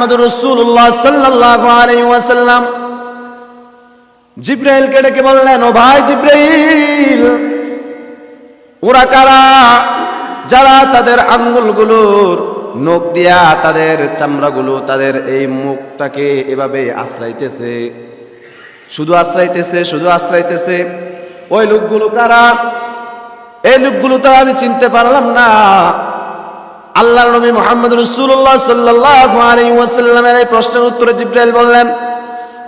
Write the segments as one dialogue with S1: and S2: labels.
S1: মুহাম্মাদুর রাসূলুল্লাহ সাল্লাল্লাহু আলাইহি ওয়াসাল্লাম জিবরাইলকে ডেকে বললেন, ও ভাই জিবরাইল, ওরা কারা যারা তাদের আঙ্গুলগুলোর নখ দিয়া তাদের চামড়াগুলো তাদের এই মুখটাকে এভাবে আশ্রাইতেছে, শুধু আশ্রাইতেছে। ওই লোকগুলো কারা? এই লোকগুলো তো আমি চিনতে পারলাম না। আল্লাহর নবী মুহাম্মদ রাসূলুল্লাহ সাল্লাল্লাহু আলাইহি ওয়াসাল্লামের এই প্রশ্নের উত্তরে জিবরাইল বললেন,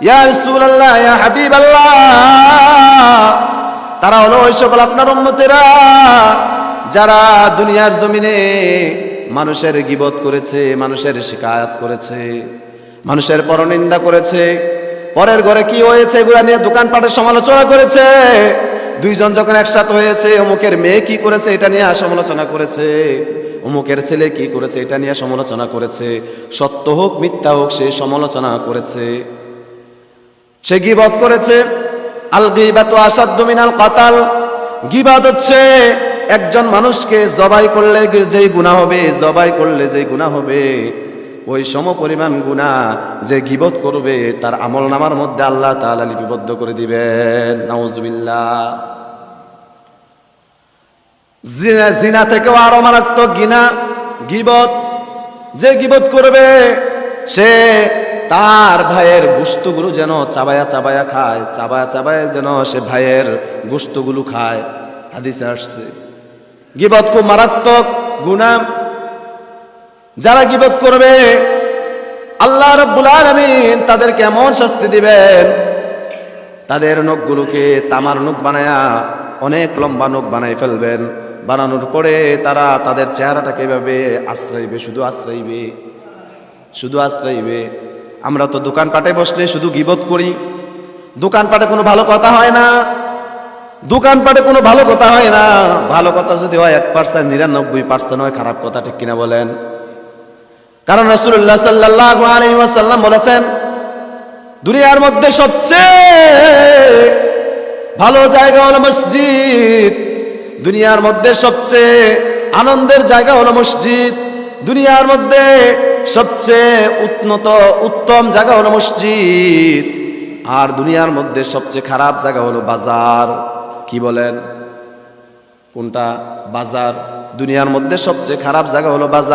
S1: ইয়া রাসূলুল্লাহ, ইয়া হাবিবাল্লাহ, তারা হলো ওই সকল আপনার উম্মতেরা যারা দুনিয়ার জমিনে মানুষের গীবত করেছে, মানুষের শিকায়াত করেছে, মানুষের পরনিন্দা করেছে, পরের ঘরে কি হয়েছে এগুলা নিয়ে দোকানপাটের সমালোচনা করেছে। দুইজন যখন একসাথে হয়েছে, অমুকের মেয়ে কি করেছে এটা নিয়ে সমালোচনা করেছে, অমুকের ছেলে কি করেছে এটা নিয়ে সমালোচনা করেছে, সত্য হোক মিথ্যা হোক সে সমালোচনা করেছে, সে গীবত করেছে। আল গীবাতু আসাদ্দু মিনাল কাতাল, গীবত হচ্ছে একজন মানুষকে জবাই করলে যেই গুনাহ হবে, জবাই করলে যেই গুনাহ হবে ওই সমপরিমাণ গুনাহ যে গীবত করবে তার আমলনামার মধ্যে আল্লাহ তাআলা লিপিবদ্ধ করে দিবেন। নাউজুবিল্লাহ। জিনা থেকেও আরো মারাত্মক গীবত। যে গীবত করবে সে তার ভাইয়ের গোশতগুলো যেন চাবায়া খায়, চাবায়া যেন সে ভাইয়ের গোশতগুলো খায়। হাদিসে আসছে গীবত খুব মারাত্মক গুনাহ। যারা গীবত করবে আল্লাহ রাব্বুল আলামিন তাদেরকে এমন শাস্তি দিবেন, তাদের নখগুলোকে তামার নখ বানায়া অনেক লম্বা নখ বানাই ফেলবেন। বানানোর পরে তারা তাদের চেহারাটাকে এভাবে আশ্রাইবে, শুধু আশ্রাইবে। আমরা তো দোকানপাটে বসলে শুধু গীবত করি, দোকানপাটে কোনো ভালো কথা হয় না, ভালো কথা যদি হয় 1%, 99% হয় খারাপ কথা, ঠিক কিনা বলেন? কারণ রাসূলুল্লাহ সাল্লাল্লাহু আলাইহি ওয়াসাল্লাম বলেছেন, দুনিয়ার মধ্যে সবচেয়ে ভালো জায়গা হলো মসজিদ, দুনিয়ার মধ্যে সবচেয়ে আনন্দের জায়গা হলো মসজিদ, দুনিয়ার মধ্যে সবচেয়ে উত্তম জায়গা হলো মসজিদ, আর দুনিয়ার মধ্যে সবচেয়ে খারাপ জায়গা হলো বাজার। কি বলেন? কোনটা? বাজার। দুনিয়ার মধ্যে সবচেয়ে খারাপ জায়গা হলো বাজার।